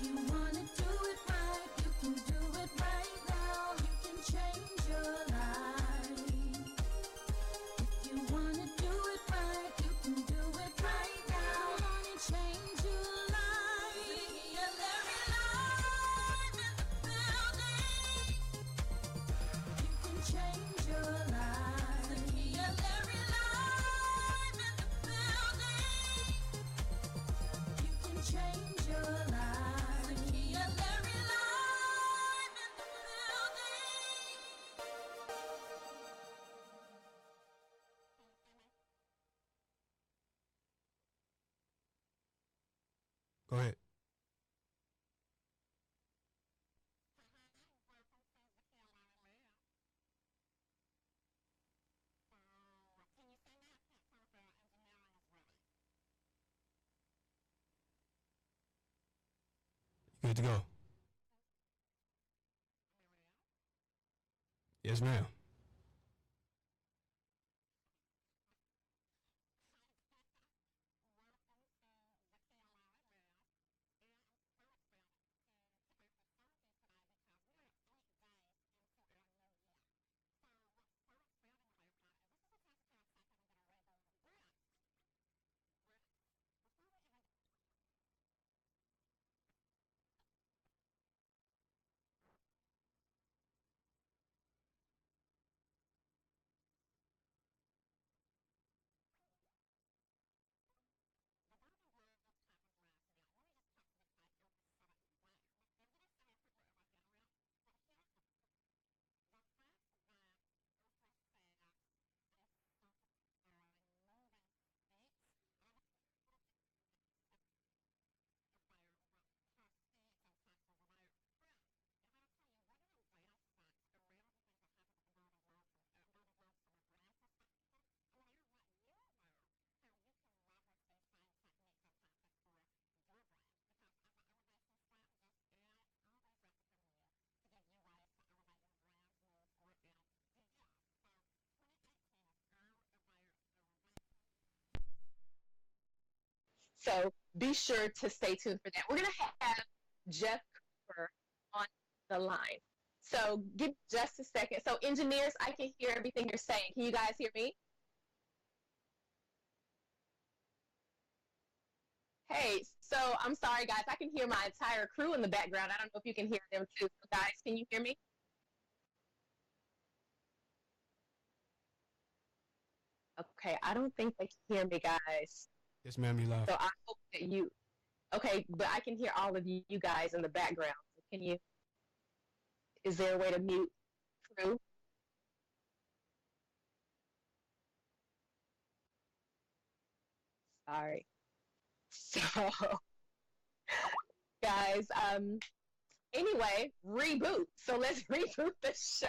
You wanna do it right, you can do it right now. You can change your life. If you wanna do it right, you can do it right now. Come on and change your life. Zakiya Larry live in the building. You can change your life. Zakiya Larry live in the building. You can change your life. Zakiya Larry live in the Go ahead. Good to go. Yes, ma'am. So be sure to stay tuned for that. We're going to have Jeff Cooper on the line. So give me just a second. So engineers, I can hear everything you're saying. Can you guys hear me? Hey, so I'm sorry, guys. I can hear my entire crew in the background. I don't know if you can hear them too. So guys, can you hear me? Okay, I don't think they can hear me, guys. Yes, ma'am, you live. So I hope that you, okay, but I can hear all of you guys in the background. So can you, is there a way to mute crew? Sorry. So, guys, anyway, reboot. So let's reboot the show.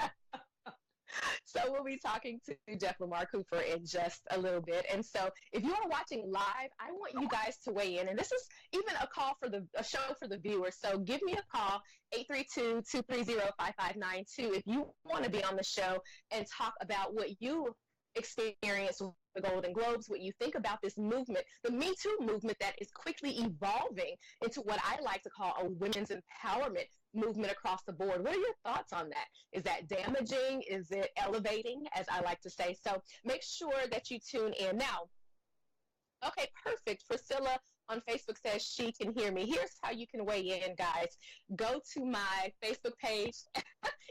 So we'll be talking to Jeff Lamar Cooper in just a little bit. And so if you are watching live, I want you guys to weigh in. And this is even a call for a show for the viewers. So give me a call, 832-230-5592, if you want to be on the show and talk about what you experienced with the Golden Globes, what you think about this movement, the Me Too movement that is quickly evolving into what I like to call a women's empowerment movement across the board. What are your thoughts on that? Is that damaging? Is it elevating, as I like to say? So make sure that you tune in. Now, okay, perfect. Priscilla on Facebook says she can hear me. Here's how you can weigh in, guys. Go to my Facebook page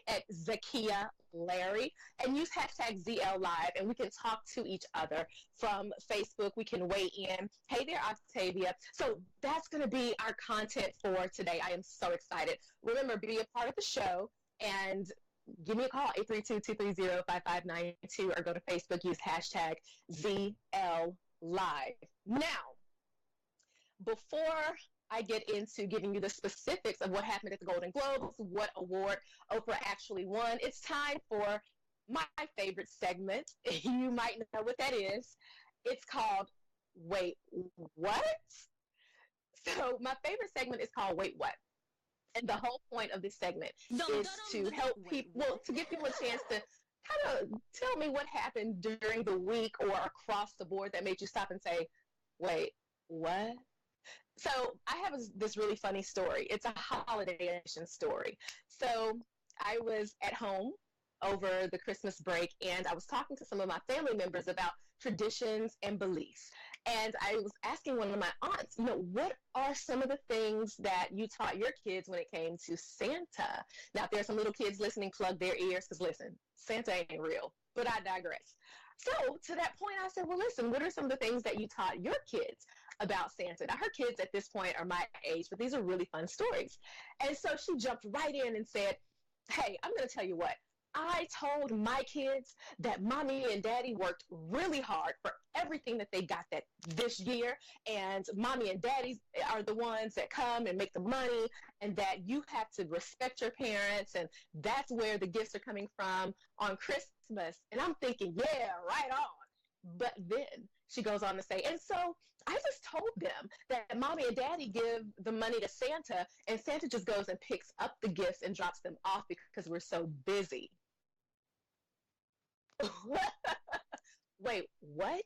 at Zakiya Larry and use hashtag ZL Live, and we can talk to each other from Facebook. We can weigh in. Hey there, Octavia. So that's going to be our content for today. I am so excited. Remember, be a part of the show and give me a call, 832-230-5592, or go to Facebook, use hashtag ZL Live. Now, before I get into giving you the specifics of what happened at the Golden Globes, what award Oprah actually won, it's time for my favorite segment. You might know what that is. It's called Wait, What? So my favorite segment is called Wait, What? And the whole point of this segment is to help people, well, to give people a chance to kind of tell me what happened during the week or across the board that made you stop and say, wait, what? So I have this really funny story. It's a holiday edition story. So I was at home over the Christmas break, and I was talking to some of my family members about traditions and beliefs. And I was asking one of my aunts, what are some of the things that you taught your kids when it came to Santa? Now, if there's some little kids listening, plug their ears, because listen, Santa ain't real, but I digress. So to that point, I said, well, listen, what are some of the things that you taught your kids about Santa? Now, her kids at this point are my age, but these are really fun stories. And so she jumped right in and said, hey, I'm going to tell you what. I told my kids that mommy and daddy worked really hard for everything that they got this year, and mommy and daddy are the ones that come and make the money, and that you have to respect your parents, and that's where the gifts are coming from on Christmas. And I'm thinking, yeah, right on. But then she goes on to say, and so I just told them that mommy and daddy give the money to Santa, and Santa just goes and picks up the gifts and drops them off because we're so busy. Wait, what?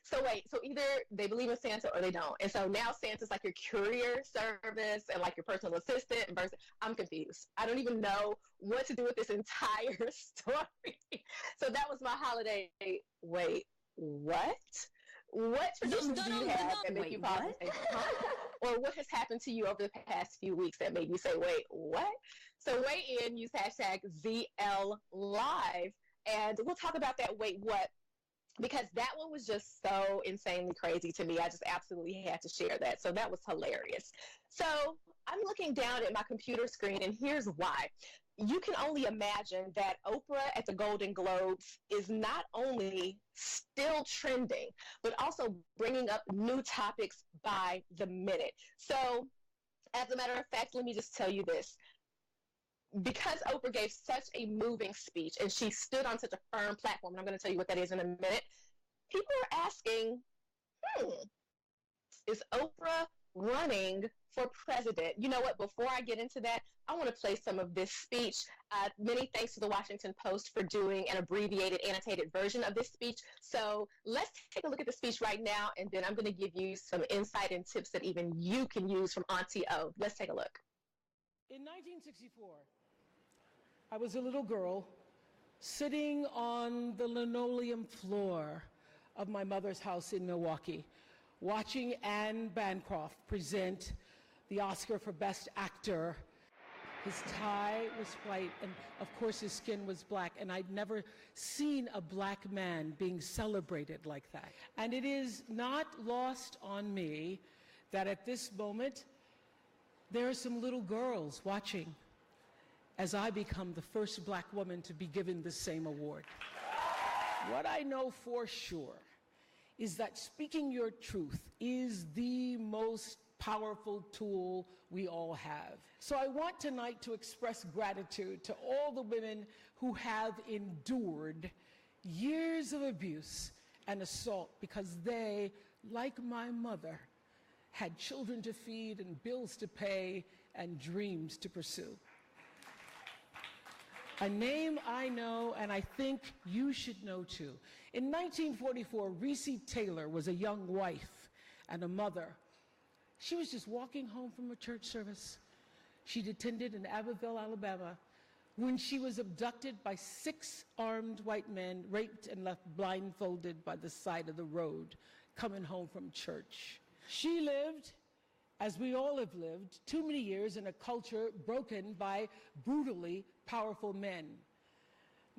So either they believe in Santa or they don't. And so now Santa's like your courier service and like your personal assistant. And I'm confused. I don't even know what to do with this entire story. So that was my holiday. Wait, what? What traditions do you have that make you pause and say, huh? Or what has happened to you over the past few weeks that made you say, wait, what? So weigh in, use hashtag ZLLive. And we'll talk about that wait what, because that one was just so insanely crazy to me. I just absolutely had to share that. So that was hilarious. So I'm looking down at my computer screen, and here's why. You can only imagine that Oprah at the Golden Globes is not only still trending, but also bringing up new topics by the minute. So as a matter of fact, let me just tell you this. Because Oprah gave such a moving speech and she stood on such a firm platform, and I'm going to tell you what that is in a minute, people are asking, is Oprah running for president? You know what? Before I get into that, I want to play some of this speech. Many thanks to the Washington Post for doing an abbreviated, annotated version of this speech. So let's take a look at the speech right now, and then I'm going to give you some insight and tips that even you can use from Auntie O. Let's take a look. In 1964, I was a little girl sitting on the linoleum floor of my mother's house in Milwaukee, watching Anne Bancroft present the Oscar for Best Actor. His tie was white, and of course his skin was black, and I'd never seen a black man being celebrated like that. And it is not lost on me that at this moment, there are some little girls watching as I become the first black woman to be given the same award. What I know for sure is that speaking your truth is the most powerful tool we all have. So I want tonight to express gratitude to all the women who have endured years of abuse and assault because they, like my mother, had children to feed and bills to pay and dreams to pursue. A name I know, and I think you should know too. In 1944, Reese Taylor was a young wife and a mother. She was just walking home from a church service she'd attended in Abbeville, Alabama, when she was abducted by 6 armed white men, raped and left blindfolded by the side of the road, coming home from church. She lived, as we all have lived, too many years in a culture broken by brutally powerful men.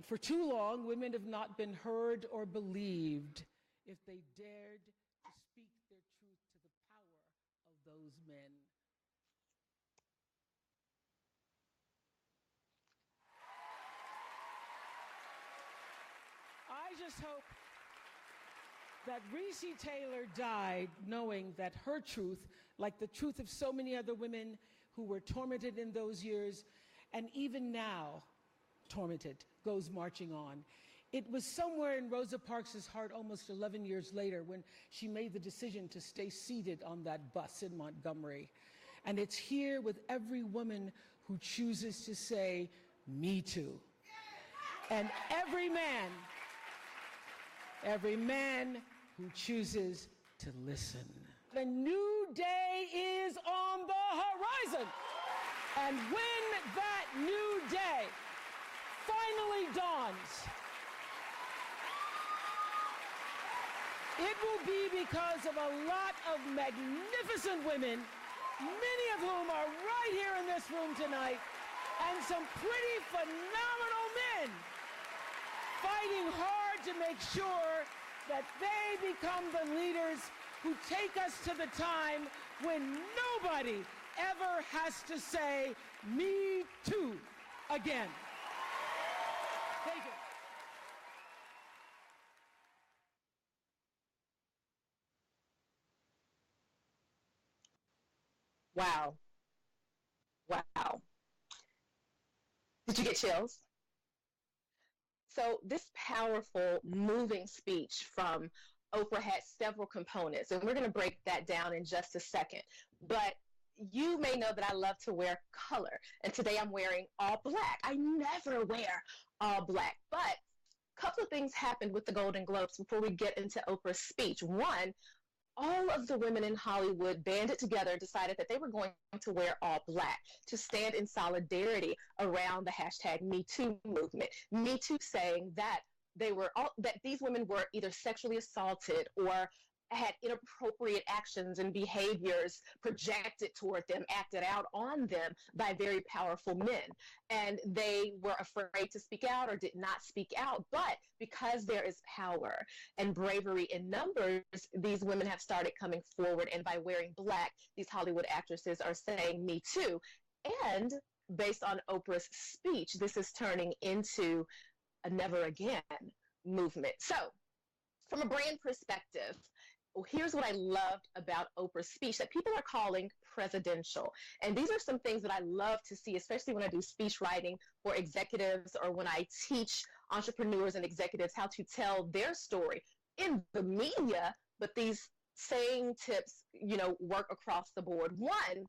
For too long, women have not been heard or believed if they dared to speak their truth to the power of those men. I just hope that Reese Taylor died knowing that her truth, like the truth of so many other women who were tormented in those years, and even now tormented, goes marching on. It was somewhere in Rosa Parks' heart almost 11 years later when she made the decision to stay seated on that bus in Montgomery. And it's here with every woman who chooses to say, me too. and every man who chooses to listen. The new day is on the horizon. And when that new day finally dawns, it will be because of a lot of magnificent women, many of whom are right here in this room tonight, and some pretty phenomenal men fighting hard to make sure that they become the leaders who take us to the time when nobody ever has to say, "Me too," again. Thank you. Wow. Wow. Did you get chills? So this powerful, moving speech from Oprah had several components, and we're going to break that down in just a second. But you may know that I love to wear color, and today I'm wearing all black. I never wear all black, but a couple of things happened with the Golden Globes before we get into Oprah's speech. One, all of the women in Hollywood banded together and decided that they were going to wear all black to stand in solidarity around the hashtag Me Too movement. Me Too saying that that these women were either sexually assaulted or had inappropriate actions and behaviors projected toward them, acted out on them by very powerful men. And they were afraid to speak out or did not speak out. But because there is power and bravery in numbers, these women have started coming forward. And by wearing black, these Hollywood actresses are saying Me Too. And based on Oprah's speech, this is turning into a never again movement. So from a brand perspective, here's what I loved about Oprah's speech that people are calling presidential. And these are some things that I love to see, especially when I do speech writing for executives or when I teach entrepreneurs and executives how to tell their story in the media. But these saying tips, work across the board. One,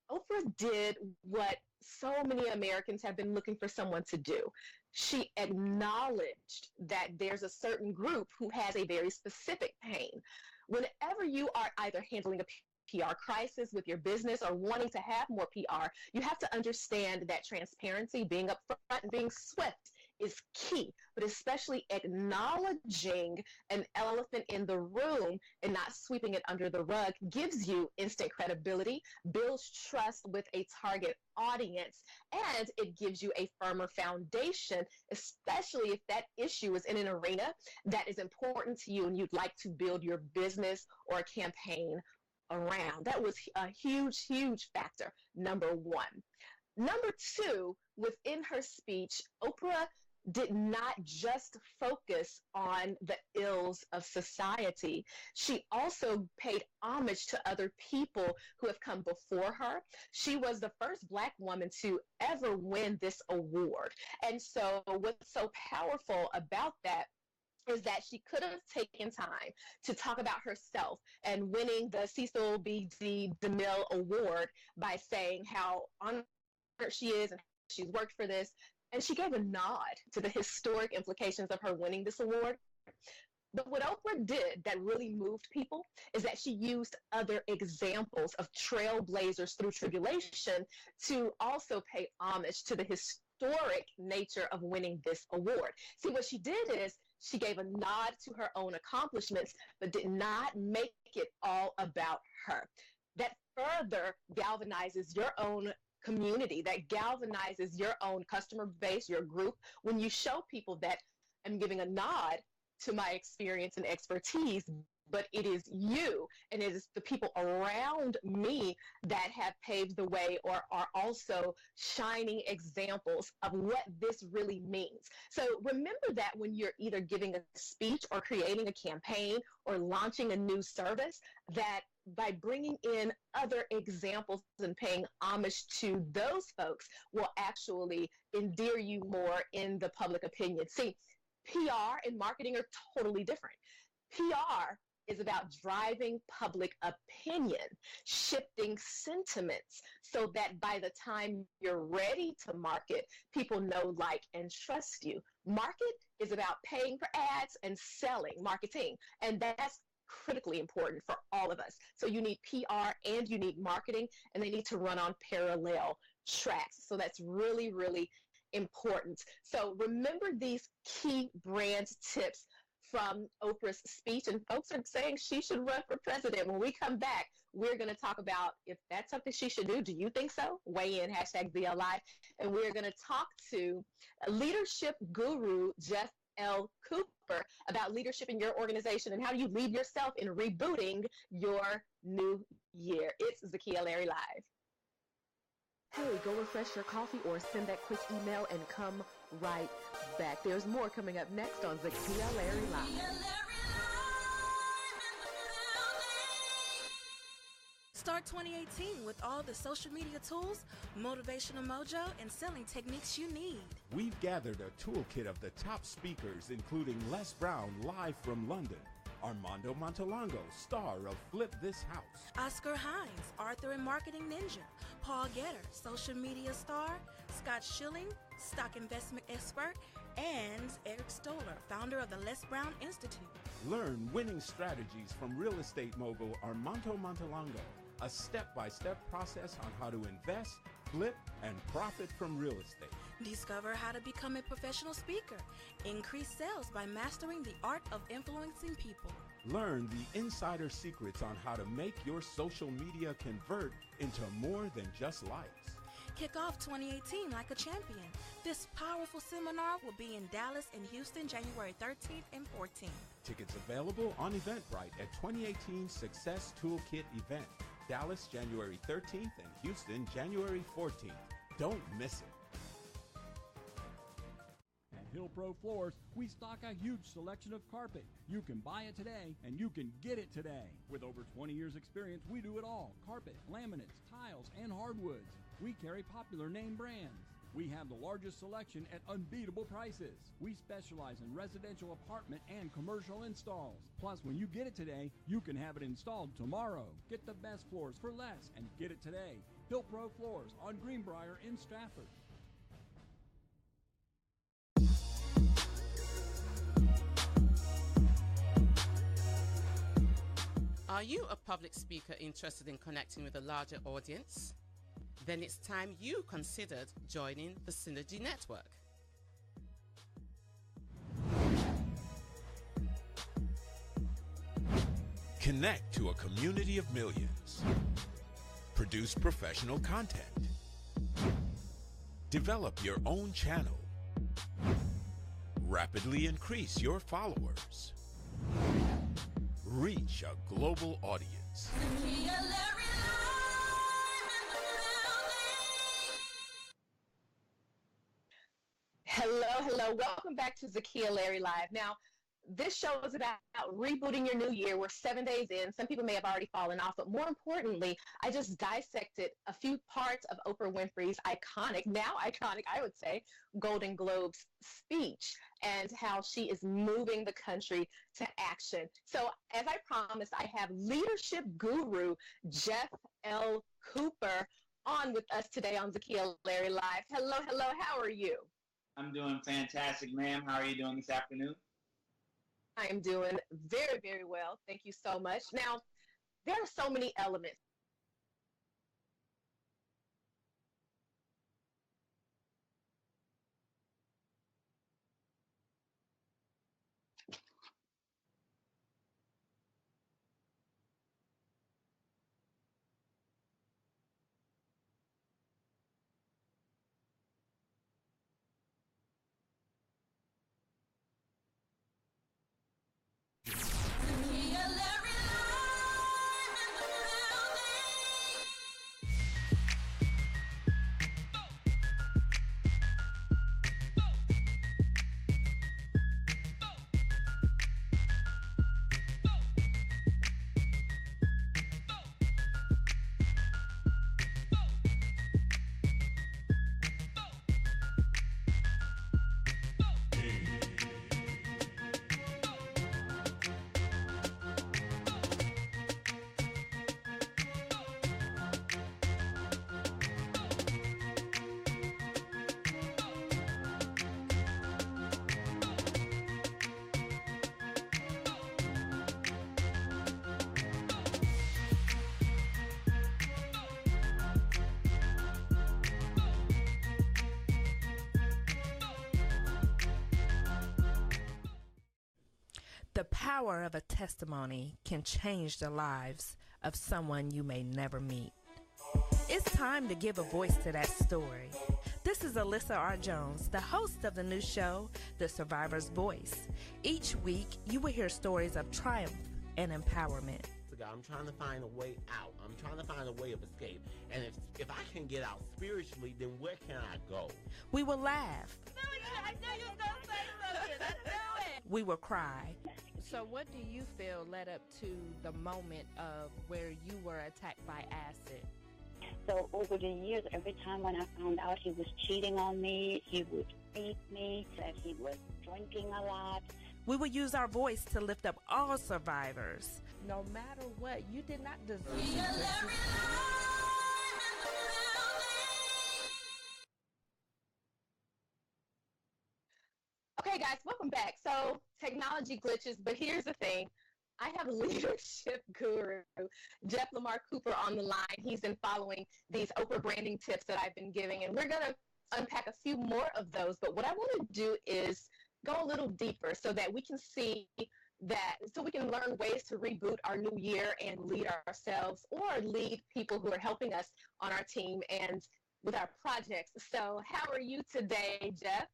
Oprah did what so many Americans have been looking for someone to do. She acknowledged that there's a certain group who has a very specific pain. Whenever you are either handling a PR crisis with your business or wanting to have more PR, you have to understand that transparency, being upfront and being swift is key, but especially acknowledging an elephant in the room and not sweeping it under the rug gives you instant credibility, builds trust with a target audience, and it gives you a firmer foundation, especially if that issue is in an arena that is important to you and you'd like to build your business or a campaign around. That was a huge, huge factor, number one. Number two, within her speech, Oprah did not just focus on the ills of society. She also paid homage to other people who have come before her. She was the first Black woman to ever win this award. And so what's so powerful about that is that she could have taken time to talk about herself and winning the Cecil B. DeMille Award by saying how honored she is and she's worked for this. And she gave a nod to the historic implications of her winning this award. But what Oprah did that really moved people is that she used other examples of trailblazers through tribulation to also pay homage to the historic nature of winning this award. See, what she did is she gave a nod to her own accomplishments, but did not make it all about her. That further galvanizes your own community, that galvanizes your own customer base, your group, when you show people that I'm giving a nod to my experience and expertise, but it is you and it is the people around me that have paved the way or are also shining examples of what this really means. So remember that when you're either giving a speech or creating a campaign or launching a new service, that by bringing in other examples and paying homage to those folks will actually endear you more in the public opinion. See, PR and marketing are totally different. PR is about driving public opinion, shifting sentiments so that by the time you're ready to market, people know, like, and trust you. Market is about paying for ads and selling, marketing. And that's critically important for all of us. So you need PR and you need marketing, and they need to run on parallel tracks. So that's really, really important. So remember these key brand tips from Oprah's speech, and folks are saying she should run for president. When we come back, we're going to talk about if that's something she should do. Do you think so? Weigh in, hashtag ZL Live. And we're going to talk to leadership guru Jeff L. Cooper about leadership in your organization and how do you lead yourself in rebooting your new year. It's Zakiya Larry Live. Hey, go refresh your coffee or send that quick email and come right back. There's more coming up next on Zakiya Larry Live. Start 2018 with all the social media tools, motivational mojo, and selling techniques you need. We've gathered a toolkit of the top speakers, including Les Brown live from London, Armando Montalongo, star of Flip This House, Oscar Hines, author and marketing ninja, Paul Getter, social media star, Scott Schilling, stock investment expert, and Eric Stoller, founder of the Les Brown Institute. Learn winning strategies from real estate mogul Armando Montalongo, a step-by-step process on how to invest, flip, and profit from real estate. Discover how to become a professional speaker. Increase sales by mastering the art of influencing people. Learn the insider secrets on how to make your social media convert into more than just likes. Kick off 2018 like a champion. This powerful seminar will be in Dallas and Houston, January 13th and 14th. Tickets available on Eventbrite at 2018 Success Toolkit event. Dallas, January 13th and Houston, January 14th. Don't miss it. At Hill Pro Floors, we stock a huge selection of carpet. You can buy it today, and you can get it today. With over 20 years experience, we do it all. Carpet, laminates, tiles, and hardwoods. We carry popular name brands. We have the largest selection at unbeatable prices. We specialize in residential apartment and commercial installs. Plus, when you get it today, you can have it installed tomorrow. Get the best floors for less and get it today. Hill Pro Floors on Greenbrier in Stratford. Are you a public speaker interested in connecting with a larger audience? Then it's time you considered joining the Synergy Network. Connect to a community of millions. Produce professional content. Develop your own channel. Rapidly increase your followers. Reach a global audience. Hello. Welcome back to Zakiya Larry Live. Now, this show is about rebooting your new year. We're 7 days in. Some people may have already fallen off, but more importantly, I just dissected a few parts of Oprah Winfrey's iconic, I would say, Golden Globes speech and how she is moving the country to action. So as I promised, I have leadership guru Jeff L. Cooper on with us today on Zakiya Larry Live. Hello. How are you? I'm doing fantastic, ma'am. How are you doing this afternoon? I am doing very, very well. Thank you so much. Now, there are so many elements. The power of a testimony can change the lives of someone you may never meet. It's time to give a voice to that story. This is Alyssa R. Jones, the host of the new show, The Survivor's Voice. Each week, you will hear stories of triumph and empowerment. I'm trying to find a way out. I'm trying to find a way of escape. And if I can get out spiritually, then where can I go? We will laugh. I knew you were going to say something. I knew it. We will cry. So what do you feel led up to the moment of where you were attacked by acid? So over the years, every time when I found out he was cheating on me, he would beat me, said he was drinking a lot. We will use our voice to lift up all survivors. No matter what, you did not deserve Zakiya Larry. Okay, guys, welcome back. So, technology glitches, but here's the thing. I have leadership guru Jeff Lamar Cooper on the line. He's been following these Oprah branding tips that I've been giving, and we're going to unpack a few more of those. But what I want to do is go a little deeper so that we can see that, so we can learn ways to reboot our new year and lead ourselves or lead people who are helping us on our team and with our projects. So how are you today, Jeff?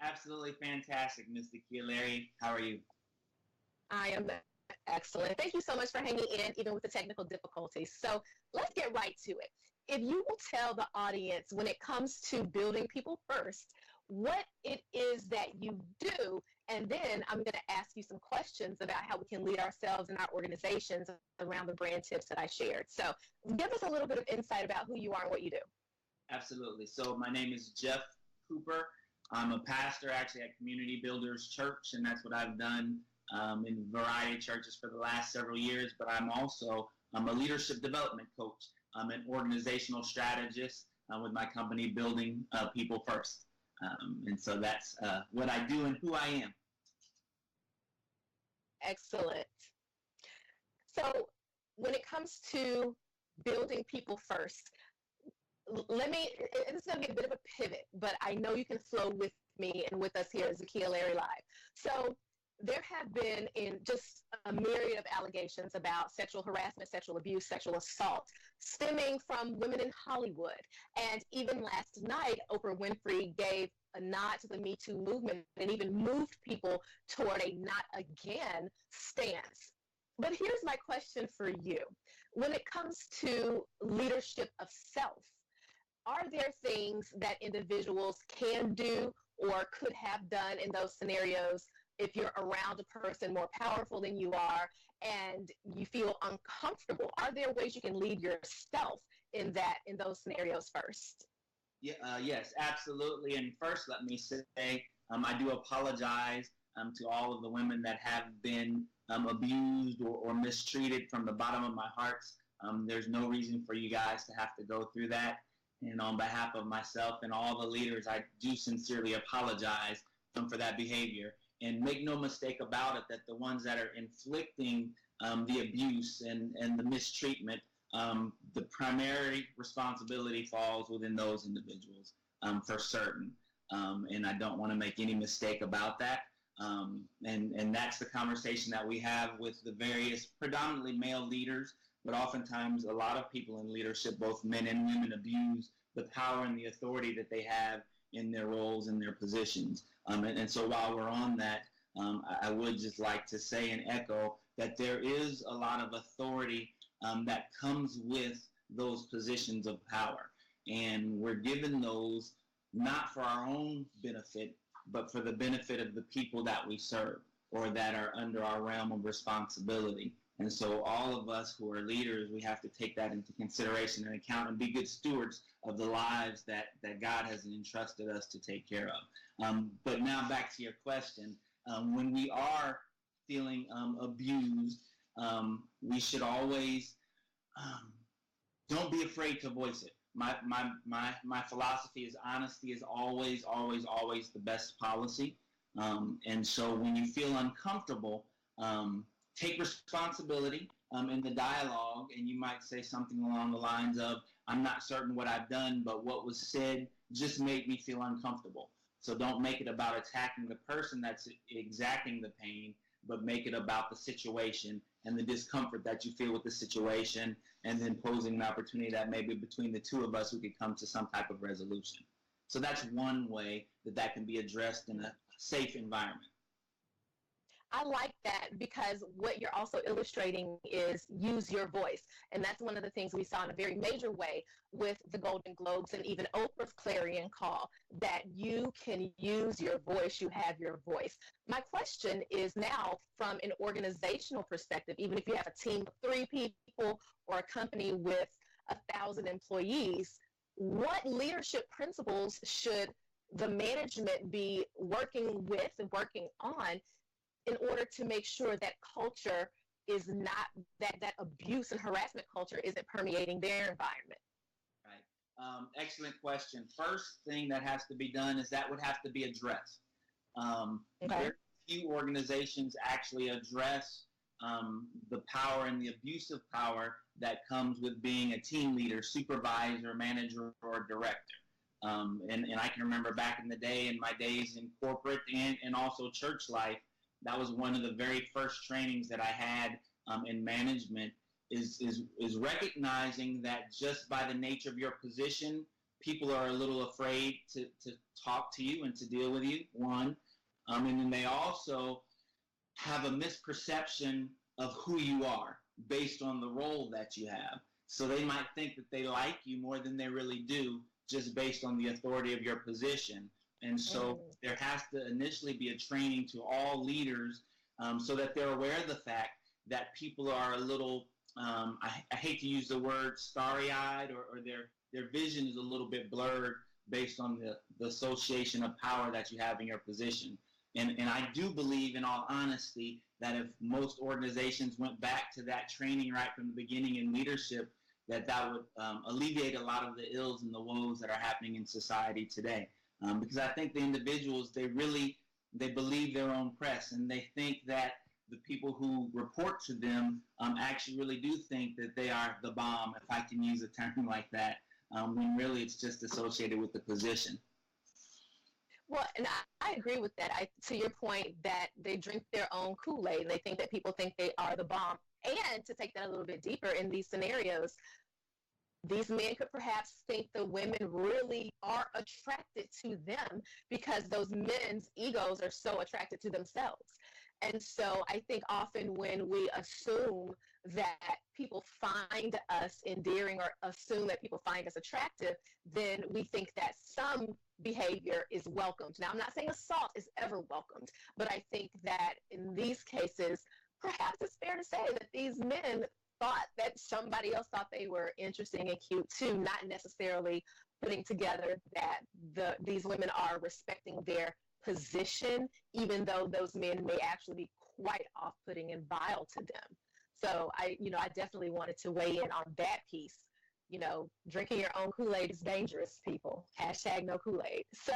Absolutely fantastic, Ms. Zakiya Larry. How are you? I am excellent. Thank you so much for hanging in, even with the technical difficulties. So let's get right to it. If you will tell the audience, when it comes to building people first, what it is that you do, and then I'm going to ask you some questions about how we can lead ourselves and our organizations around the brand tips that I shared. So give us a little bit of insight about who you are and what you do. Absolutely. So my name is Jeff Cooper. I'm a pastor actually at Community Builders Church, and that's what I've done in a variety of churches for the last several years. But I'm a leadership development coach. I'm an organizational strategist with my company, Building People First. And so that's what I do and who I am. Excellent. So when it comes to building people first, this is going to be a bit of a pivot, but I know you can flow with me and with us here at Zakiya Larry Live. So there have been in just a myriad of allegations about sexual harassment, sexual abuse, sexual assault, stemming from women in Hollywood. And even last night, Oprah Winfrey gave a nod to the Me Too movement and even moved people toward a not again stance. But here's my question for you. When it comes to leadership of self, are there things that individuals can do or could have done in those scenarios if you're around a person more powerful than you are and you feel uncomfortable? Are there ways you can lead yourself in those scenarios first? Yes, absolutely. And first, let me say, I do apologize to all of the women that have been abused or mistreated from the bottom of my heart. There's no reason for you guys to have to go through that. And on behalf of myself and all the leaders, I do sincerely apologize for that behavior. And make no mistake about it that the ones that are inflicting the abuse and the mistreatment, the primary responsibility falls within those individuals for certain. And I don't want to make any mistake about that. And that's the conversation that we have with the various predominantly male leaders, but oftentimes a lot of people in leadership, both men and women, abuse the power and the authority that they have in their roles and their positions. And so while we're on that, I would just like to say and echo that there is a lot of authority that comes with those positions of power. And we're given those not for our own benefit, but for the benefit of the people that we serve or that are under our realm of responsibility. And so all of us who are leaders, we have to take that into consideration and account and be good stewards of the lives that God has entrusted us to take care of. But now back to your question. When we are feeling abused, we should always don't be afraid to voice it. My philosophy is honesty is always, always, always the best policy. And so when you feel uncomfortable, take responsibility in the dialogue, and you might say something along the lines of, I'm not certain what I've done, but what was said just made me feel uncomfortable. So don't make it about attacking the person that's exacting the pain, but make it about the situation and the discomfort that you feel with the situation, and then posing an opportunity that maybe between the two of us we could come to some type of resolution. So that's one way that can be addressed in a safe environment. I like that, because what you're also illustrating is use your voice. And that's one of the things we saw in a very major way with the Golden Globes and even Oprah's clarion call, that you can use your voice, you have your voice. My question is now, from an organizational perspective, even if you have a team of 3 people or a company with 1,000 employees, what leadership principles should the management be working with and working on in order to make sure that culture is not, that abuse and harassment culture isn't permeating their environment? Right. Excellent question. First thing that has to be done is that would have to be addressed. Very few organizations actually address the power and the abuse of power that comes with being a team leader, supervisor, manager, or director. And I can remember back in the day, in my days in corporate and also church life, that was one of the very first trainings that I had in management, is recognizing that just by the nature of your position, people are a little afraid to talk to you and to deal with you, one. And then they also have a misperception of who you are based on the role that you have. So they might think that they like you more than they really do, just based on the authority of your position. And so there has to initially be a training to all leaders so that they're aware of the fact that people are a little, I hate to use the word starry-eyed, or their vision is a little bit blurred based on the association of power that you have in your position. And I do believe, in all honesty, that if most organizations went back to that training right from the beginning in leadership, that would alleviate a lot of the ills and the woes that are happening in society today. Because I think the individuals, they believe their own press, and they think that the people who report to them actually really do think that they are the bomb, if I can use a term like that, when really it's just associated with the position. Well, and I agree with that. To your point, that they drink their own Kool-Aid, and they think that people think they are the bomb. And to take that a little bit deeper, in these scenarios, these men could perhaps think the women really are attracted to them because those men's egos are so attracted to themselves. And so I think often when we assume that people find us endearing or assume that people find us attractive, then we think that some behavior is welcomed. Now, I'm not saying assault is ever welcomed, but I think that in these cases, perhaps it's fair to say that these men thought that somebody else thought they were interesting and cute too, not necessarily putting together that these women are respecting their position, even though those men may actually be quite off-putting and vile to them. So I definitely wanted to weigh in on that piece. Drinking your own Kool-Aid is dangerous, people. # no Kool-Aid. So,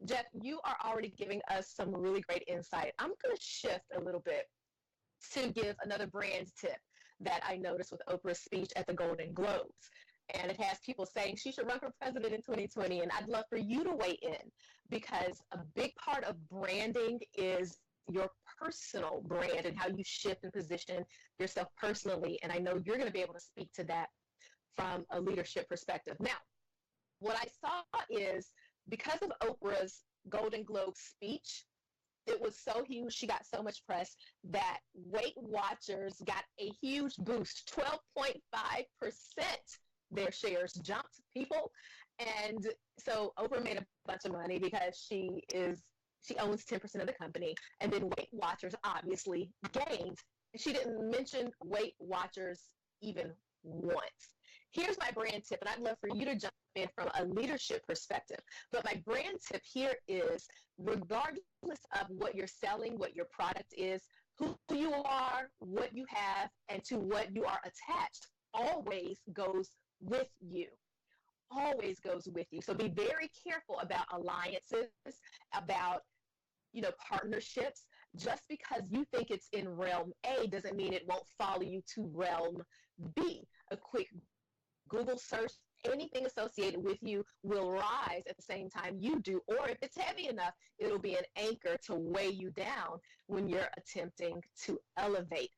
Jeff, you are already giving us some really great insight. I'm going to shift a little bit to give another brand tip that I noticed with Oprah's speech at the Golden Globes. And it has people saying she should run for president in 2020. And I'd love for you to weigh in, because a big part of branding is your personal brand and how you shift and position yourself personally. And I know you're going to be able to speak to that from a leadership perspective. Now, what I saw is, because of Oprah's Golden Globe speech, it was so huge, she got so much press, that Weight Watchers got a huge boost, 12.5%. Their shares jumped, people. And so Oprah made a bunch of money because she owns 10% of the company. And then Weight Watchers obviously gained. She didn't mention Weight Watchers even once. Here's my brand tip, and I'd love for you to jump in from a leadership perspective. But my brand tip here is, regardless of what you're selling, what your product is, who you are, what you have, and to what you are attached, always goes with you. Always goes with you. So be very careful about alliances, about partnerships. Just because you think it's in realm A doesn't mean it won't follow you to realm B. A quick Google search anything associated with you will rise at the same time you do. Or if it's heavy enough, it'll be an anchor to weigh you down when you're attempting to elevate.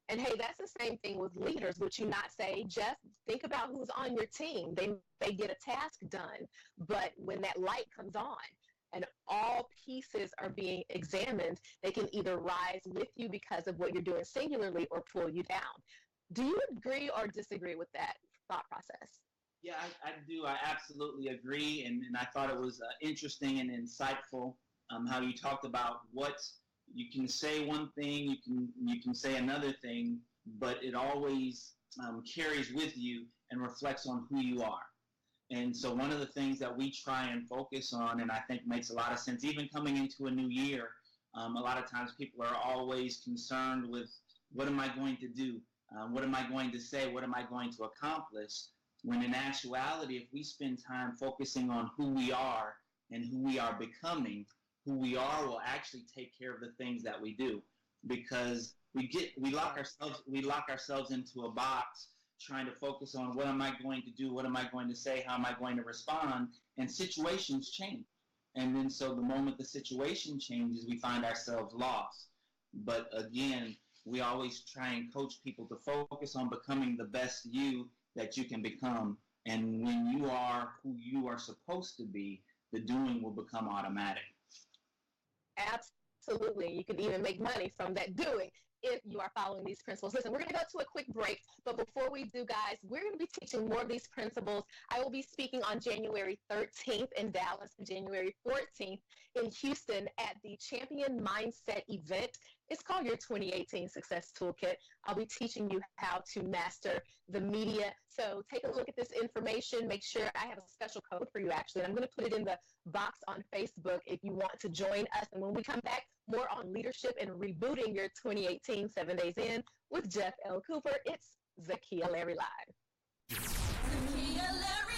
And hey, that's the same thing with leaders. Would you not say, Jeff, think about who's on your team. They get a task done, but when that light comes on and all pieces are being examined, they can either rise with you because of what you're doing singularly or pull you down. Do you agree or disagree with that thought process? Yeah, I do. I absolutely agree. And I thought it was interesting and insightful how you talked about what you can say one thing, you can say another thing, but it always carries with you and reflects on who you are. And so one of the things that we try and focus on, and I think makes a lot of sense, even coming into a new year, a lot of times people are always concerned with what am I going to do? What am I going to say? What am I going to accomplish? When in actuality, if we spend time focusing on who we are and who we are becoming, who we are will actually take care of the things that we do, because we lock ourselves into a box trying to focus on what am I going to do, what am I going to say, how am I going to respond, and situations change. And then so the moment the situation changes, we find ourselves lost. But again, we always try and coach people to focus on becoming the best you that you can become. And when you are who you are supposed to be, the doing will become automatic. Absolutely. You can even make money from that doing if you are following these principles. Listen, we're going to go to a quick break, but before we do, guys, we're going to be teaching more of these principles. I will be speaking on January 13th in Dallas and January 14th in Houston at the Champion Mindset event. It's called your 2018 Success Toolkit. I'll be teaching you how to master the media. So take a look at this information. Make sure I have a special code for you, actually. And I'm going to put it in the box on Facebook if you want to join us. And when we come back, more on leadership and rebooting your 2018 7 Days In with Jeff L. Cooper. It's Zakiya Larry Live. Zakiya Larry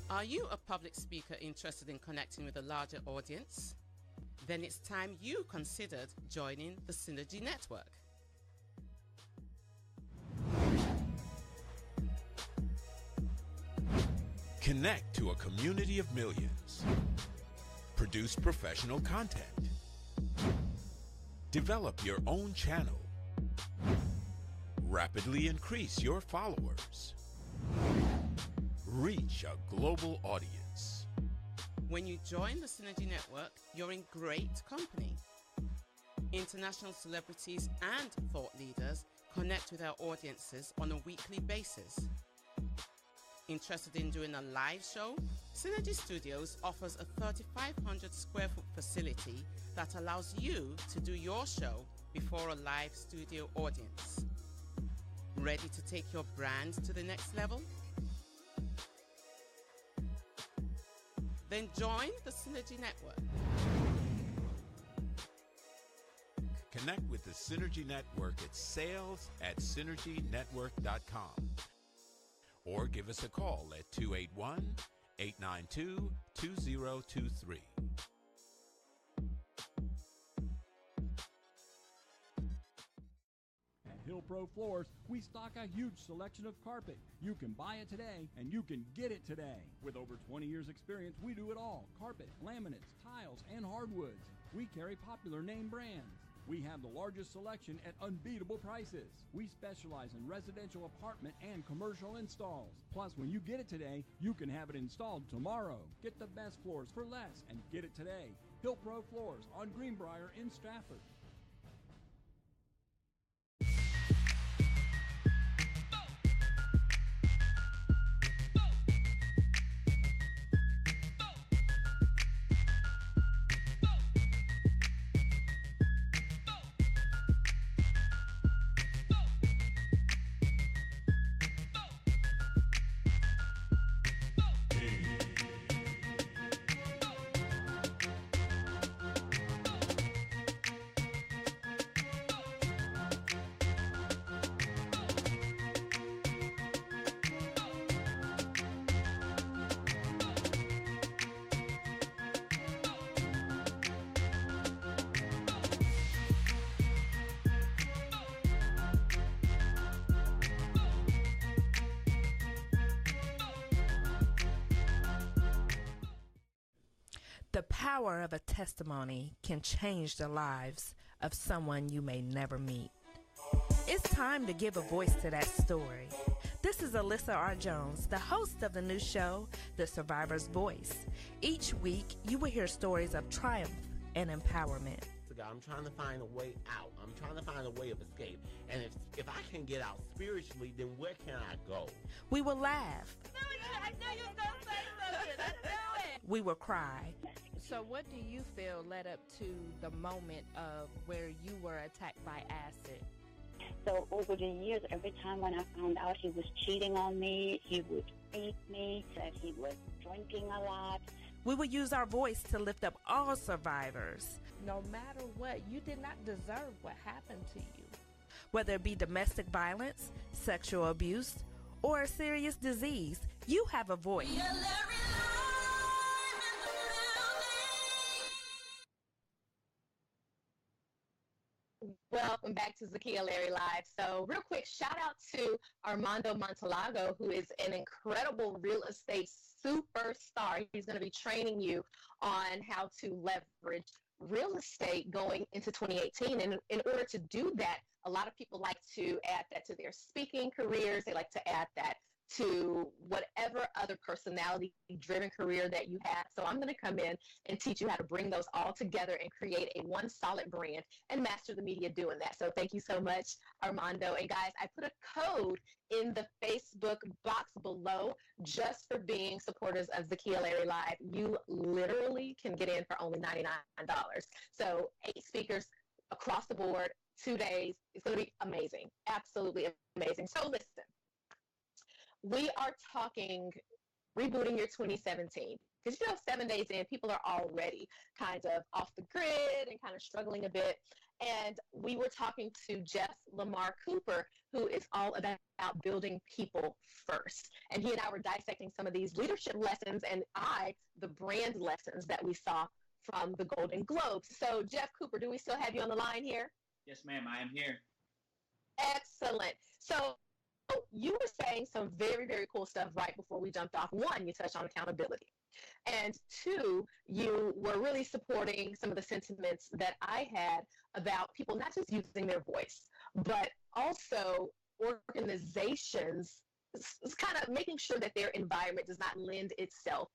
Are you a public speaker interested in connecting with a larger audience? Then it's time you considered joining the Synergy Network. Connect to a community of millions. Produce professional content. Develop your own channel. Rapidly increase your followers. Reach a global audience. When you join the Synergy Network, you're in great company. International celebrities and thought leaders connect with our audiences on a weekly basis. Interested in doing a live show? Synergy Studios offers a 3,500 square foot facility that allows you to do your show before a live studio audience. Ready to take your brand to the next level? Then join the Synergy Network. Connect with the Synergy Network at sales@synergynetwork.com or give us a call at 281-892-2023. At Hill Pro Floors, we stock a huge selection of carpet. You can buy it today, and you can get it today. With over 20 years experience, we do it all. Carpet, laminates, tiles, and hardwoods. We carry popular name brands. We have the largest selection at unbeatable prices. We specialize in residential apartment and commercial installs. Plus, when you get it today, you can have it installed tomorrow. Get the best floors for less and get it today. Hill Pro Floors on Greenbrier in Stratford. The power of a testimony can change the lives of someone you may never meet. It's time to give a voice to that story. This is Alyssa R. Jones, the host of the new show, The Survivor's Voice. Each week, you will hear stories of triumph and empowerment. I'm trying to find a way out. I'm trying to find a way of escape. And if I can get out spiritually, then where can I go? We will laugh. I knew you was going to say something. I knew it. We will cry. So what do you feel led up to the moment of where you were attacked by acid? So over the years, every time when I found out he was cheating on me, he would beat me, said he was drinking a lot. We will use our voice to lift up all survivors. No matter what, you did not deserve what happened to you. Whether it be domestic violence, sexual abuse, or a serious disease, you have a voice. Welcome back to Zakiya Larry Live. So real quick, shout out to Armando Montalago, who is an incredible real estate superstar. He's going to be training you on how to leverage real estate going into 2018. And in order to do that, a lot of people like to add that to their speaking careers. They like to add that to whatever other personality-driven career that you have. So I'm going to come in and teach you how to bring those all together and create a one solid brand and master the media doing that. So thank you so much, Armando. And guys, I put a code in the Facebook box below just for being supporters of Zakiya Larry Live. You literally can get in for only $99. So 8 speakers across the board, 2 days. It's going to be amazing. Absolutely amazing. So listen. We are talking rebooting your 2017. Because, 7 days in, people are already kind of off the grid and kind of struggling a bit. And we were talking to Jeff Lamar Cooper, who is all about building people first. And he and I were dissecting some of these leadership lessons and the brand lessons that we saw from the Golden Globes. So, Jeff Cooper, do we still have you on the line here? Yes, ma'am, I am here. Excellent. So, you were saying some very, very cool stuff right before we jumped off. 1, you touched on accountability. And 2, you were really supporting some of the sentiments that I had about people not just using their voice, but also organizations kind of making sure that their environment does not lend itself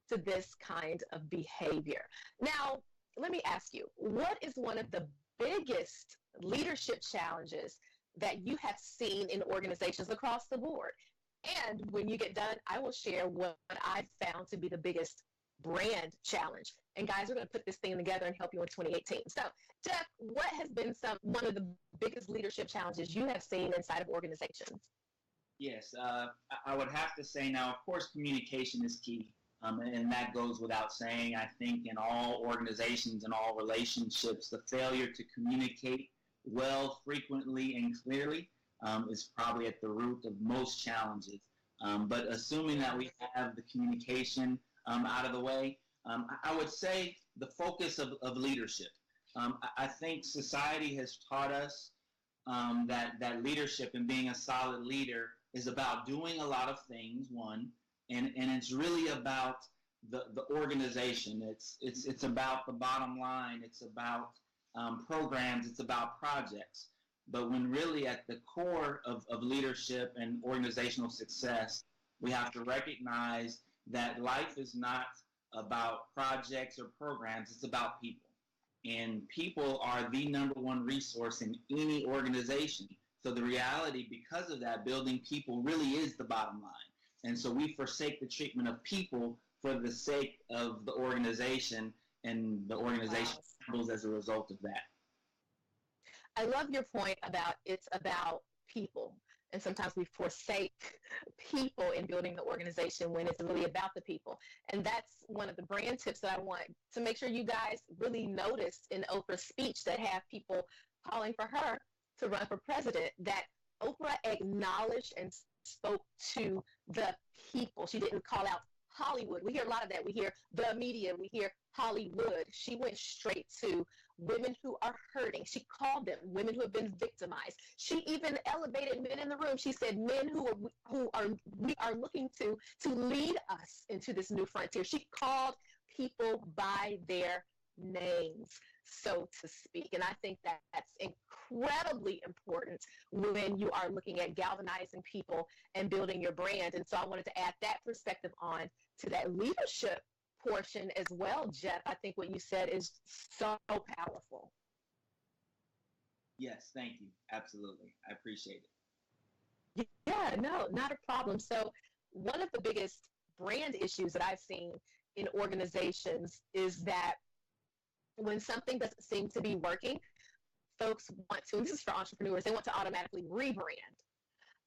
to this kind of behavior. Now, let me ask you, what is one of the biggest leadership challenges that you have seen in organizations across the board? And when you get done, I will share what I've found to be the biggest brand challenge. And guys, we're going to put this thing together and help you in 2018. So, Jeff, what has been one of the biggest leadership challenges you have seen inside of organizations? Yes, I would have to say now, of course, communication is key. And that goes without saying. I think in all organizations and all relationships, the failure to communicate well, frequently, and clearly is probably at the root of most challenges. But assuming that we have the communication out of the way, I would say the focus of leadership. I think society has taught us that leadership and being a solid leader is about doing a lot of things, one, and it's really about the organization. It's about the bottom line. It's about programs, it's about projects. But when really at the core of leadership and organizational success, we have to recognize that life is not about projects or programs, it's about people. And people are the number one resource in any organization. So the reality, because of that, building people really is the bottom line. And so we forsake the treatment of people for the sake of the organization, and the organization crumbles as a result of that. I love your point about it's about people. And sometimes we forsake people in building the organization when it's really about the people. And that's one of the brand tips that I want to make sure you guys really notice in Oprah's speech that have people calling for her to run for president, that Oprah acknowledged and spoke to the people. She didn't call out Hollywood. We hear a lot of that. We hear the media. We hear Hollywood. She went straight to women who are hurting. She called them women who have been victimized. She even elevated men in the room. She said men we are looking to lead us into this new frontier. She called people by their names, so to speak. And I think that that's incredibly important when you are looking at galvanizing people and building your brand. And so I wanted to add that perspective on to that leadership portion as well, Jeff. I think what you said is so powerful. Yes, thank you. Absolutely. I appreciate it. Yeah, no, not a problem. So one of the biggest brand issues that I've seen in organizations is that when something doesn't seem to be working, folks want to, and this is for entrepreneurs, they want to automatically rebrand.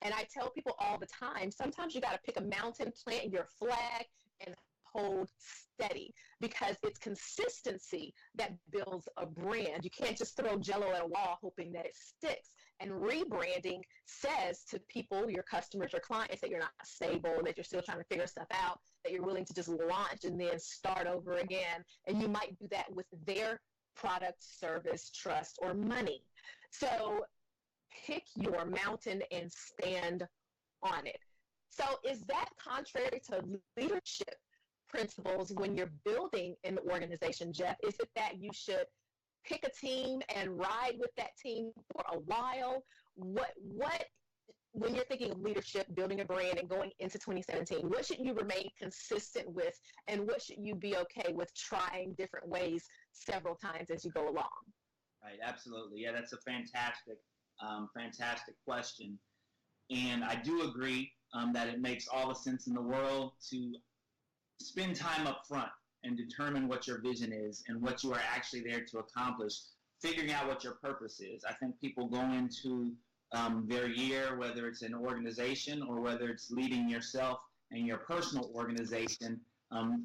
And I tell people all the time, sometimes you got to pick a mountain, plant your flag, and hold steady, because it's consistency that builds a brand. You can't just throw Jello at a wall hoping that it sticks. And rebranding says to people, your customers, your clients, that you're not stable, that you're still trying to figure stuff out, that you're willing to just launch and then start over again. And you might do that with their product, service, trust, or money. So pick your mountain and stand on it. So is that contrary to leadership principles when you're building an organization, Jeff? Is it that you should pick a team and ride with that team for a while? What when you're thinking of leadership, building a brand, and going into 2017, what should you remain consistent with, and what should you be okay with trying different ways several times as you go along? Right, absolutely. Yeah, that's a fantastic question. And I do agree that it makes all the sense in the world to spend time up front and determine what your vision is and what you are actually there to accomplish, figuring out what your purpose is. I think people go into their year, whether it's an organization or whether it's leading yourself and your personal organization,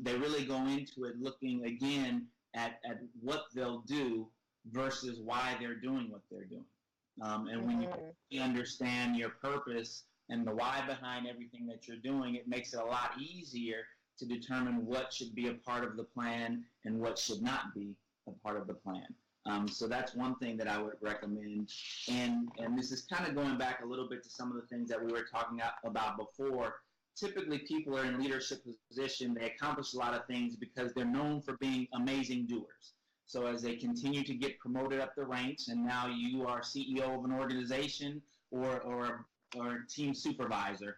they really go into it looking again at what they'll do versus why they're doing what they're doing. And when you understand your purpose and the why behind everything that you're doing, it makes it a lot easier to determine what should be a part of the plan and what should not be a part of the plan. So that's one thing that I would recommend. And this is kind of going back a little bit to some of the things that we were talking about before. Typically, people are in leadership position. They accomplish a lot of things because they're known for being amazing doers. So as they continue to get promoted up the ranks, and now you are CEO of an organization or team supervisor,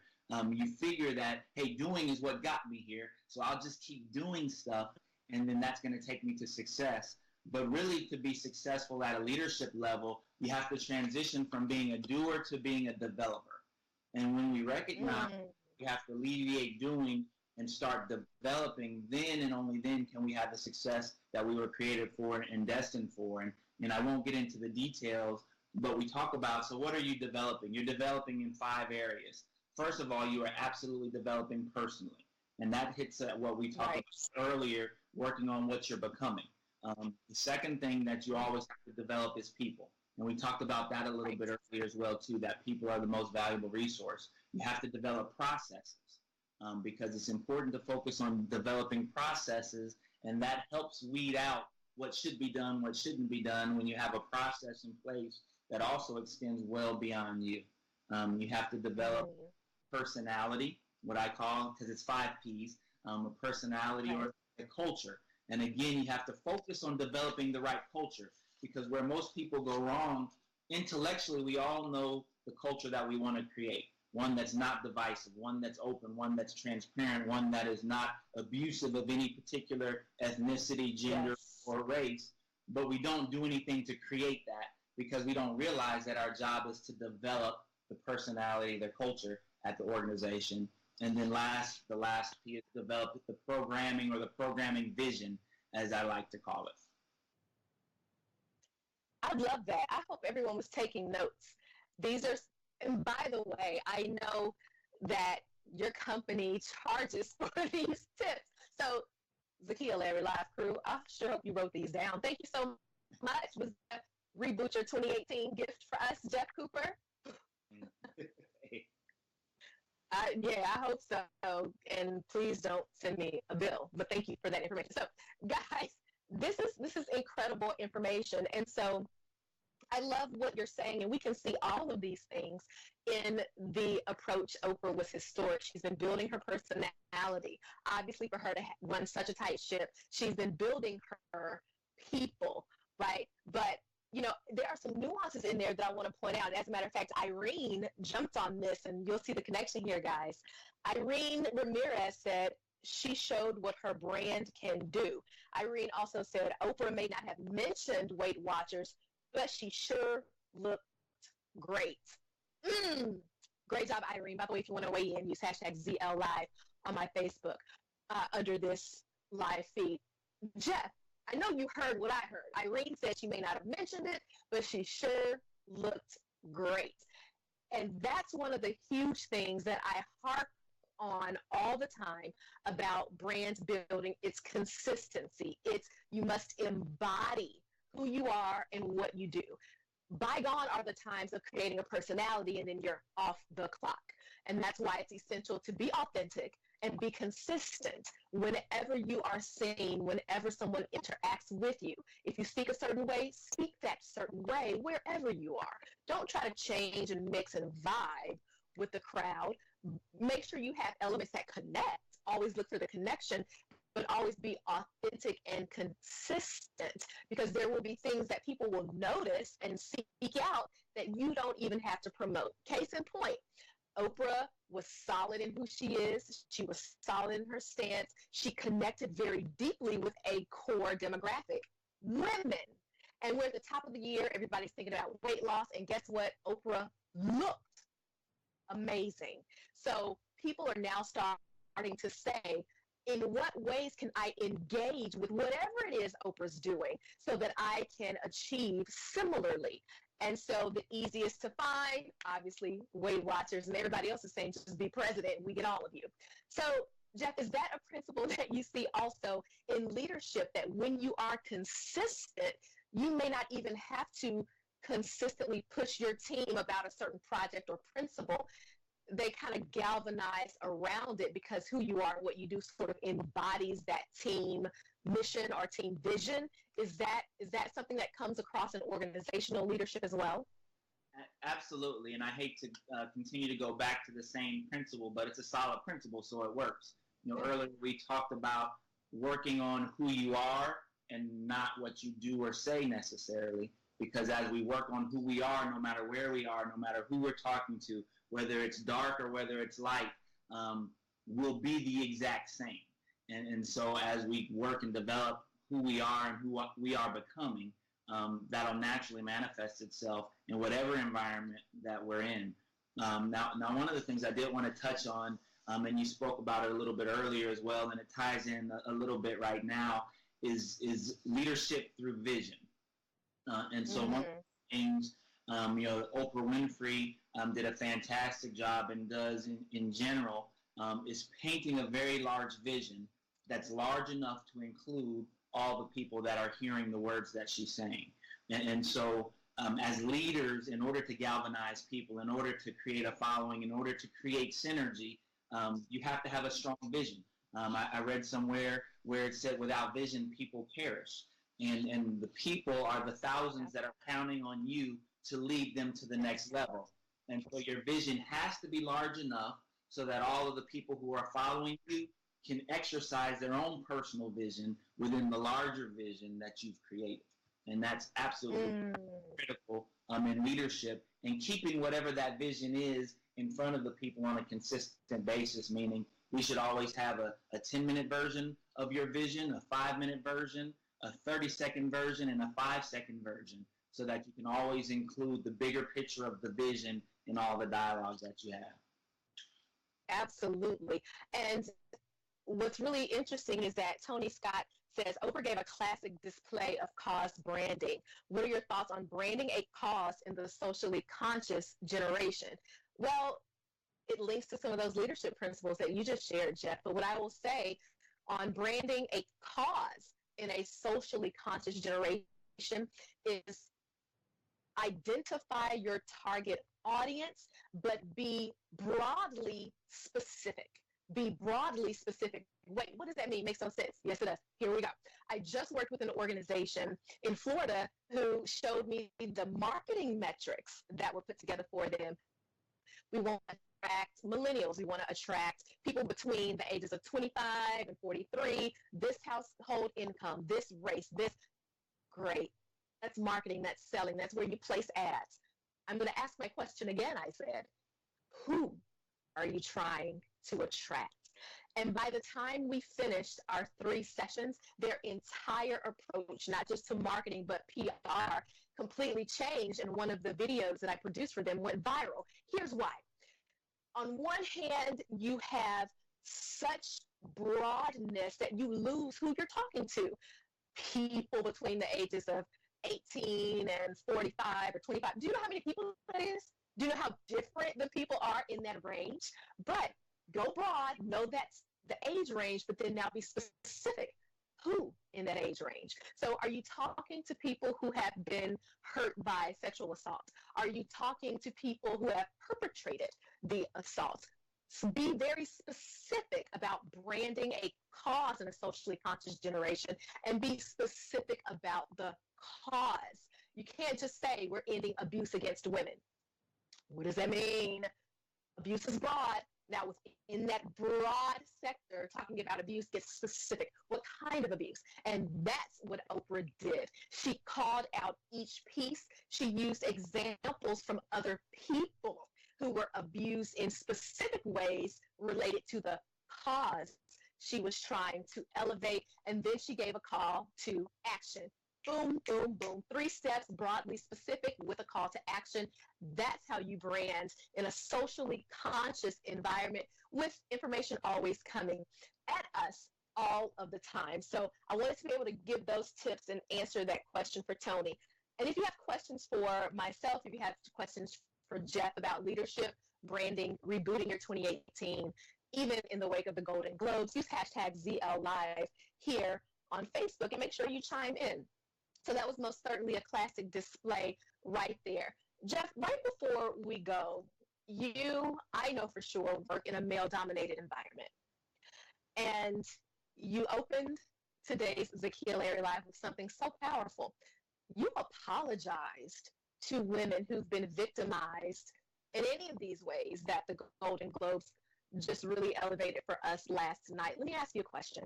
you figure that, hey, doing is what got me here, so I'll just keep doing stuff, and then that's going to take me to success. But really, to be successful at a leadership level, you have to transition from being a doer to being a developer. And when we recognize we have to alleviate doing and start developing, then and only then can we have the success that we were created for and destined for. And I won't get into the details, but we talk about, so what are you developing? You're developing in 5 areas. First of all, you are absolutely developing personally. And that hits at what we talked about earlier, working on what you're becoming. The second thing that you always have to develop is people. And we talked about that a little bit earlier as well, too, that people are the most valuable resource. You have to develop processes because it's important to focus on developing processes, and that helps weed out what should be done, what shouldn't be done when you have a process in place that also extends well beyond you. You have to develop personality, what I call, because it's 5 Ps, a personality or a culture. And again, you have to focus on developing the right culture, because where most people go wrong, intellectually, we all know the culture that we want to create. One that's not divisive, one that's open, one that's transparent, one that is not abusive of any particular ethnicity, gender, or race. But we don't do anything to create that because we don't realize that our job is to develop the personality, the culture at the organization. And then the last P is develop the programming or the programming vision, as I like to call it. I love that. I hope everyone was taking notes. These are, and by the way, I know that your company charges for these tips. So, Zakiya Larry Live Crew, I sure hope you wrote these down. Thank you so much. Was that Reboot your 2018 gift for us, Jeff Cooper? Yeah, I hope so. And please don't send me a bill. But thank you for that information. So, guys, this is incredible information. And so, I love what you're saying, and we can see all of these things in the approach Oprah was historic. She's been building her personality. Obviously, for her to run such a tight ship, she's been building her people, right? But there are some nuances in there that I want to point out. As a matter of fact, Irene jumped on this, and you'll see the connection here, guys. Irene Ramirez said she showed what her brand can do. Irene also said Oprah may not have mentioned Weight Watchers, but she sure looked great. Great job, Irene. By the way, if you want to weigh in, use hashtag ZL Live on my Facebook under this live feed. Jeff, I know you heard what I heard. Irene said she may not have mentioned it, but she sure looked great. And that's one of the huge things that I harp on all the time about brand building. It's consistency. You must embody who you are and what you do. Bygone are the times of creating a personality and then you're off the clock. And that's why it's essential to be authentic and be consistent whenever you are seen, whenever someone interacts with you. If you speak a certain way, speak that certain way wherever you are. Don't try to change and mix and vibe with the crowd. Make sure you have elements that connect. Always look for the connection, but always be authentic and consistent, because there will be things that people will notice and seek out that you don't even have to promote. Case in point, Oprah was solid in who she is. She was solid in her stance. She connected very deeply with a core demographic, women. And we're at the top of the year. Everybody's thinking about weight loss. And guess what? Oprah looked amazing. So people are now starting to say, in what ways can I engage with whatever it is Oprah's doing so that I can achieve similarly? And so the easiest to find, obviously, Weight Watchers, and everybody else is saying just be president and we get all of you. So, Jeff, is that a principle that you see also in leadership, that when you are consistent, you may not even have to consistently push your team about a certain project or principle? They kind of galvanize around it because who you are and what you do sort of embodies that team mission or team vision. Is that something that comes across in organizational leadership as well? Absolutely, and I hate to continue to go back to the same principle, but it's a solid principle, so it works. Earlier we talked about working on who you are and not what you do or say necessarily, because as we work on who we are, no matter where we are, no matter who we're talking to, whether it's dark or whether it's light, will be the exact same. And so as we work and develop who we are and who we are becoming, that'll naturally manifest itself in whatever environment that we're in. Now, one of the things I did want to touch on, and you spoke about it a little bit earlier as well, and it ties in a little bit right now, is leadership through vision. And so one of the things, Oprah Winfrey did a fantastic job and does in general, is painting a very large vision that's large enough to include all the people that are hearing the words that she's saying. And so as leaders, in order to galvanize people, in order to create a following, in order to create synergy, you have to have a strong vision. I read somewhere where it said, without vision, people perish. And the people are the thousands that are counting on you to lead them to the next level. And so your vision has to be large enough so that all of the people who are following you can exercise their own personal vision within the larger vision that you've created. And that's absolutely critical in leadership, and keeping whatever that vision is in front of the people on a consistent basis, meaning we should always have a 10-minute version of your vision, a 5-minute version, a 30-second version, and a 5-second version, so that you can always include the bigger picture of the vision in all the dialogues that you have. Absolutely. And what's really interesting is that Tony Scott says Oprah gave a classic display of cause branding. What are your thoughts on branding a cause in the socially conscious generation? Well, it links to some of those leadership principles that you just shared, Jeff. But what I will say on branding a cause in a socially conscious generation is identify your target audience, but be broadly specific. Be broadly specific. Wait, what does that mean? Makes no sense. Yes, it does. Here we go. I just worked with an organization in Florida who showed me the marketing metrics that were put together for them. We want to attract millennials. We want to attract people between the ages of 25 and 43, this household income, this race, this. Great. That's marketing, that's selling, that's where you place ads. I'm going to ask my question again, I said. Who are you trying to attract? And by the time we finished our 3 sessions, their entire approach, not just to marketing, but PR, completely changed. And one of the videos that I produced for them went viral. Here's why. On one hand, you have such broadness that you lose who you're talking to. People between the ages of 18 and 45 or 25. Do you know how many people that is? Do you know how different the people are in that range? But go broad, know that's the age range, but then now be specific. Who in that age range? So are you talking to people who have been hurt by sexual assault? Are you talking to people who have perpetrated the assault? So be very specific about branding a cause in a socially conscious generation, and be specific about the cause. You can't just say we're ending abuse against women. What does that mean? Abuse is broad. Now, within that broad sector, talking about abuse gets specific. What kind of abuse? And that's what Oprah did. She called out each piece. She used examples from other people who were abused in specific ways related to the cause she was trying to elevate. And then she gave a call to action. Boom, boom, boom. 3 steps, broadly specific with a call to action. That's how you brand in a socially conscious environment, with information always coming at us all of the time. So I wanted to be able to give those tips and answer that question for Tony. And if you have questions for myself, if you have questions for Jeff about leadership, branding, rebooting your 2018, even in the wake of the Golden Globes, use hashtag ZL Live here on Facebook and make sure you chime in. So that was most certainly a classic display right there. Jeff, right before we go, you, I know for sure, work in a male-dominated environment. And you opened today's Zakiya Larry Live with something so powerful. You apologized to women who've been victimized in any of these ways that the Golden Globes just really elevated for us last night. Let me ask you a question.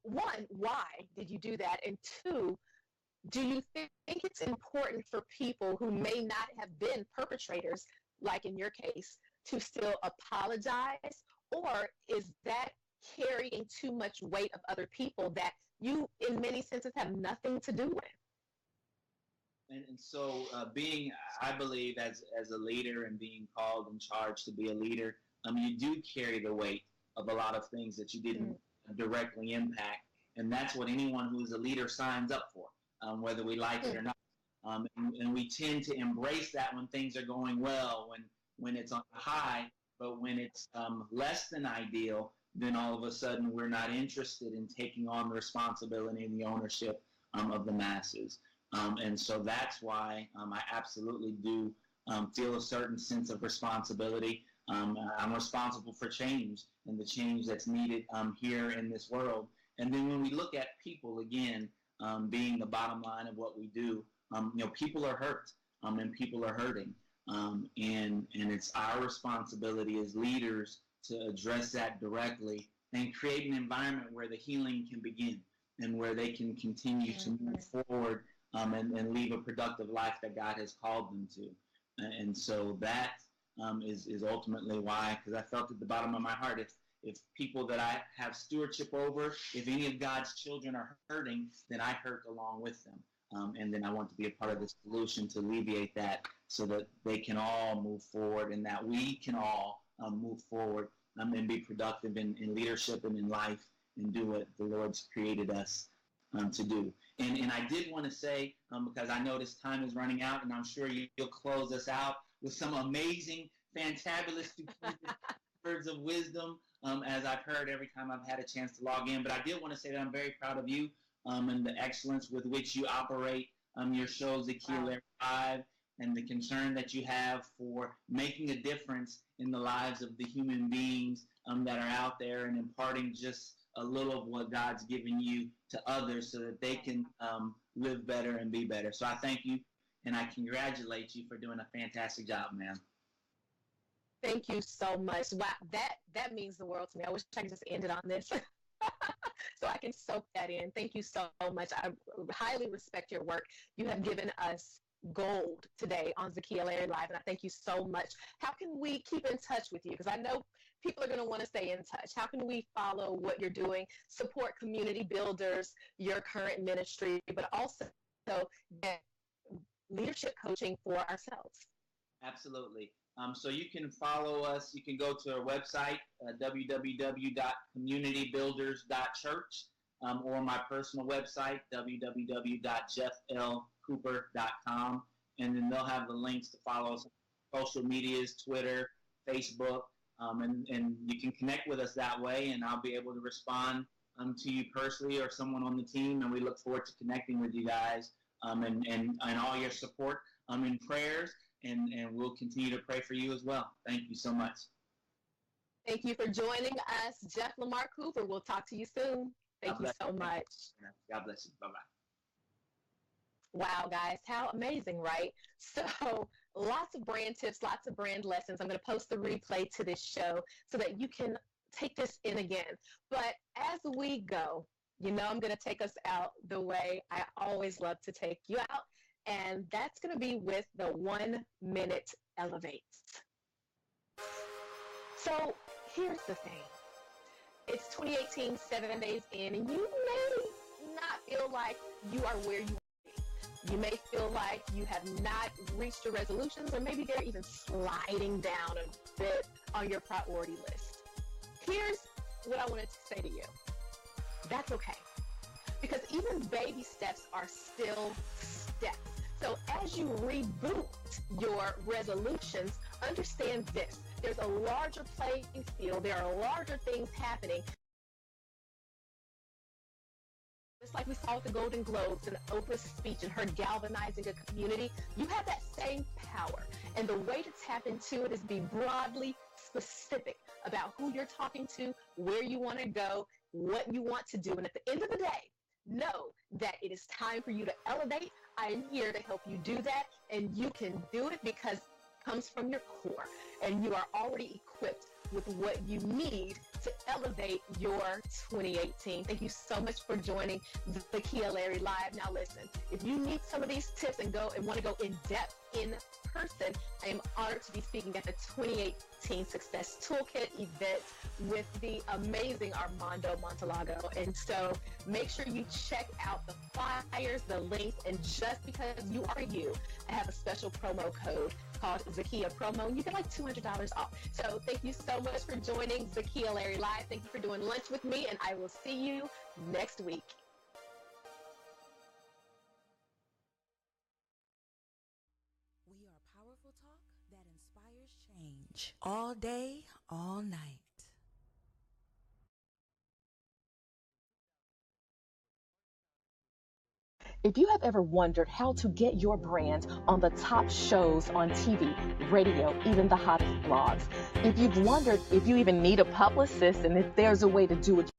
One, why did you do that? And 2, do you think it's important for people who may not have been perpetrators, like in your case, to still apologize? Or is that carrying too much weight of other people that you, in many senses, have nothing to do with? And so being, I believe, as a leader and being called and charged to be a leader, you do carry the weight of a lot of things that you didn't directly impact. And that's what anyone who is a leader signs up for, whether we like it or not. And we tend to embrace that when things are going well, when it's on a high, but when it's less than ideal, then all of a sudden we're not interested in taking on the responsibility and the ownership of the masses. And so that's why I absolutely do feel a certain sense of responsibility. I'm responsible for change and the change that's needed here in this world. And then when we look at people, again, being the bottom line of what we do, people are hurt and people are hurting. And it's our responsibility as leaders to address that directly and create an environment where the healing can begin and where they can continue to move forward and leave a productive life that God has called them to. And so that is ultimately why, because I felt at the bottom of my heart, if people that I have stewardship over, if any of God's children are hurting, then I hurt along with them. And then I want to be a part of the solution to alleviate that so that they can all move forward and that we can all move forward and be productive in leadership and in life and do what the Lord's created us to do. And I did want to say, because I noticed time is running out, and I'm sure you'll close us out with some amazing, fantabulous, words of wisdom, as I've heard every time I've had a chance to log in. But I did want to say that I'm very proud of you and the excellence with which you operate your show, Zakiya Larry Live, and the concern that you have for making a difference in the lives of the human beings that are out there and imparting just a little of what God's given you to others so that they can live better and be better. So I thank you, and I congratulate you for doing a fantastic job, ma'am. Thank you so much. Wow, that means the world to me. I wish I could just end it on this so I can soak that in. Thank you so much. I highly respect your work. You have given us gold today on Zakiya Larry Live, and I thank you so much. How can we keep in touch with you? Because I know people are going to want to stay in touch. How can we follow what you're doing, support community builders, your current ministry, but also get leadership coaching for ourselves? Absolutely. So you can follow us. You can go to our website, www.communitybuilders.church, or my personal website, www.jefflcooper.com. And then they'll have the links to follow us on social medias, Twitter, Facebook, and you can connect with us that way, and I'll be able to respond to you personally or someone on the team, and we look forward to connecting with you guys and all your support and prayers. And we'll continue to pray for you as well. Thank you so much. Thank you for joining us, Jeff Lamar Cooper. We'll talk to you soon. Thank you so much. God bless you. Bye-bye. Wow, guys, how amazing, right? So lots of brand tips, lots of brand lessons. I'm going to post the replay to this show so that you can take this in again. But as we go, I'm going to take us out the way I always love to take you out. And that's going to be with the 1 minute elevates. So here's the thing. It's 2018, 7 days in, and you may not feel like you are where you want to be. You may feel like you have not reached your resolutions, or maybe they're even sliding down a bit on your priority list. Here's what I wanted to say to you. That's okay. Because even baby steps are still steps. So as you reboot your resolutions, understand this. There's a larger playing field. There are larger things happening. Just like we saw with the Golden Globes and Oprah's speech and her galvanizing a community, you have that same power. And the way to tap into it is be broadly specific about who you're talking to, where you want to go, what you want to do. And at the end of the day, know that it is time for you to elevate. I am here to help you do that, and you can do it because it comes from your core, and you are already equipped with what you need to elevate your 2018. Thank you so much for joining Zakiya Larry Live. Now listen, if you need some of these tips and want to go in depth in person, I am honored to be speaking at the 2018 Success Toolkit event with the amazing Armando Montalago. And so make sure you check out the flyers, the links, and just because you are you, I have a special promo code called Zakiya Promo. You get like $200 off. So thank you so much for joining Zakiya Larry Live. Thank you for doing lunch with me, and I will see you next week. We are powerful talk that inspires change. All day, all night. If you have ever wondered how to get your brand on the top shows on TV, radio, even the hottest blogs, if you've wondered if you even need a publicist and if there's a way to do it